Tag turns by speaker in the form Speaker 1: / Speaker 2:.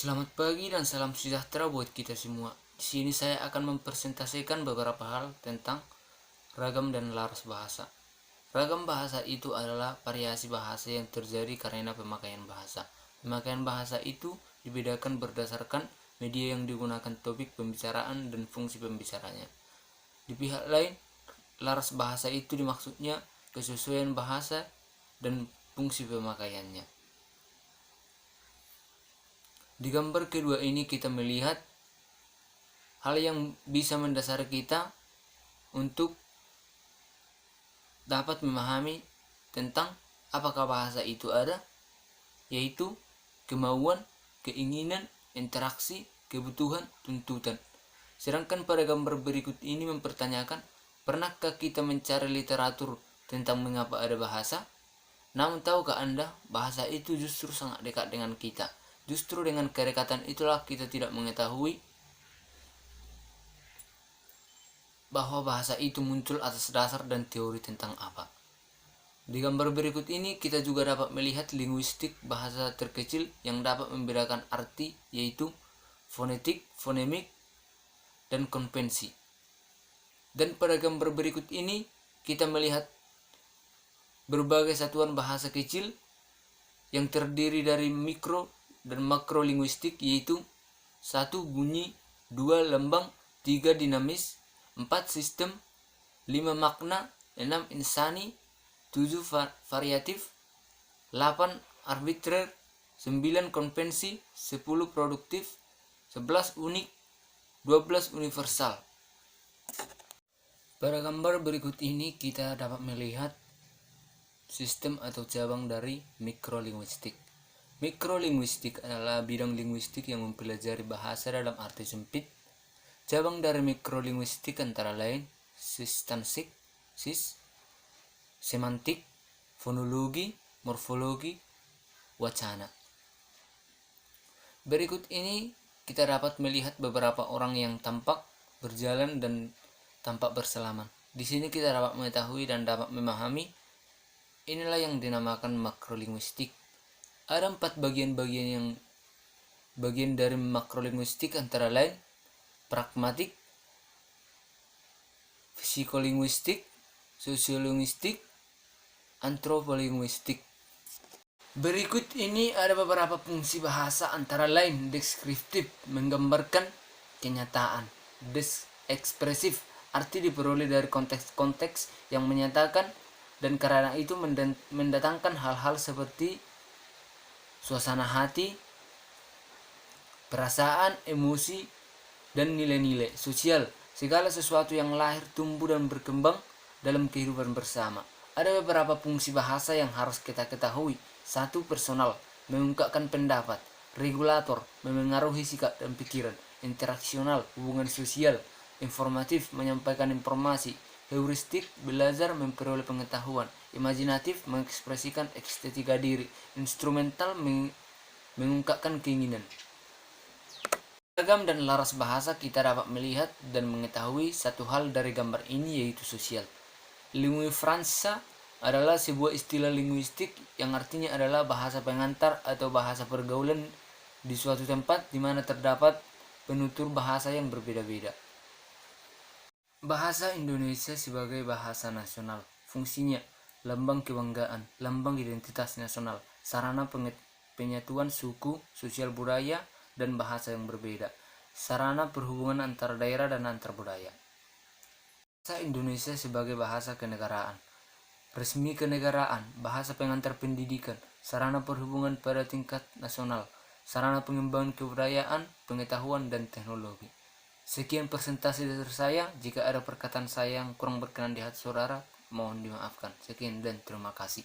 Speaker 1: Selamat pagi dan salam sejahtera buat kita semua. Di sini saya akan mempresentasikan beberapa hal tentang ragam dan laras bahasa. Ragam bahasa itu adalah variasi bahasa yang terjadi karena pemakaian bahasa. Pemakaian bahasa itu dibedakan berdasarkan media yang digunakan, topik pembicaraan, dan fungsi pembicaranya. Di pihak lain, laras bahasa itu dimaksudnya kesesuaian bahasa dan fungsi pemakaiannya. Di gambar kedua ini kita melihat hal yang bisa mendasari kita untuk dapat memahami tentang apakah bahasa itu ada, yaitu kemauan, keinginan, interaksi, kebutuhan, tuntutan. Sedangkan pada gambar berikut ini mempertanyakan, pernahkah kita mencari literatur tentang mengapa ada bahasa? Namun tahukah Anda, bahasa itu justru sangat dekat dengan kita. Justru dengan kedekatan itulah kita tidak mengetahui bahwa bahasa itu muncul atas dasar dan teori tentang apa. Di gambar berikut ini kita juga dapat melihat linguistik bahasa terkecil yang dapat membedakan arti, yaitu fonetik, fonemik, dan konvensi. Dan pada gambar berikut ini kita melihat berbagai satuan bahasa kecil yang terdiri dari mikro dan makro linguistik, yaitu 1 bunyi, 2 lambang, 3 dinamis, 4 sistem, 5 makna, 6 insani, 7 variatif, 8 arbitrer, 9 konvensi, 10 produktif, 11 unik, 12 universal. Pada gambar berikut ini kita dapat melihat sistem atau cabang dari mikrolinguistik. Mikrolinguistik adalah bidang linguistik yang mempelajari bahasa dalam arti sempit. Cabang dari mikrolinguistik antara lain sintaksis, semantik, fonologi, morfologi, wacana. Berikut ini kita dapat melihat beberapa orang yang tampak berjalan dan tampak bersalaman. Di sini kita dapat mengetahui dan dapat memahami inilah yang dinamakan makrolinguistik. Ada 4 bagian dari makrolinguistik antara lain pragmatik, psikolinguistik, sosiolinguistik, antropolinguistik. Berikut ini ada beberapa fungsi bahasa antara lain deskriptif, menggambarkan kenyataan, ekspresif, arti diperoleh dari konteks-konteks yang menyatakan dan karena itu mendatangkan hal-hal seperti suasana hati, perasaan, emosi, dan nilai-nilai sosial, segala sesuatu yang lahir, tumbuh, dan berkembang dalam kehidupan bersama. Ada beberapa fungsi bahasa yang harus kita ketahui. 1. Personal, mengungkapkan pendapat. Regulator, memengaruhi sikap dan pikiran. Interaksional, hubungan sosial. Informatif, menyampaikan informasi. Heuristik, belajar memperoleh pengetahuan. Imajinatif, mengekspresikan estetika diri. Instrumental, mengungkapkan keinginan. Ragam dan laras bahasa kita dapat melihat dan mengetahui satu hal dari gambar ini, yaitu sosial. Lingui franca adalah sebuah istilah linguistik yang artinya adalah bahasa pengantar atau bahasa pergaulan di suatu tempat di mana terdapat penutur bahasa yang berbeda-beda. Bahasa Indonesia sebagai bahasa nasional. Fungsinya lambang kebanggaan, lambang identitas nasional, sarana penyatuan suku, sosial budaya, dan bahasa yang berbeda, sarana perhubungan antar daerah dan antar budaya. Bahasa Indonesia sebagai bahasa kenegaraan, resmi kenegaraan, bahasa pengantar pendidikan, sarana perhubungan pada tingkat nasional, sarana pengembangan kebudayaan, pengetahuan, dan teknologi. Sekian presentasi dari saya. Jika ada perkataan saya yang kurang berkenan di hati saudara, mohon dimaafkan. Sekian dan terima kasih.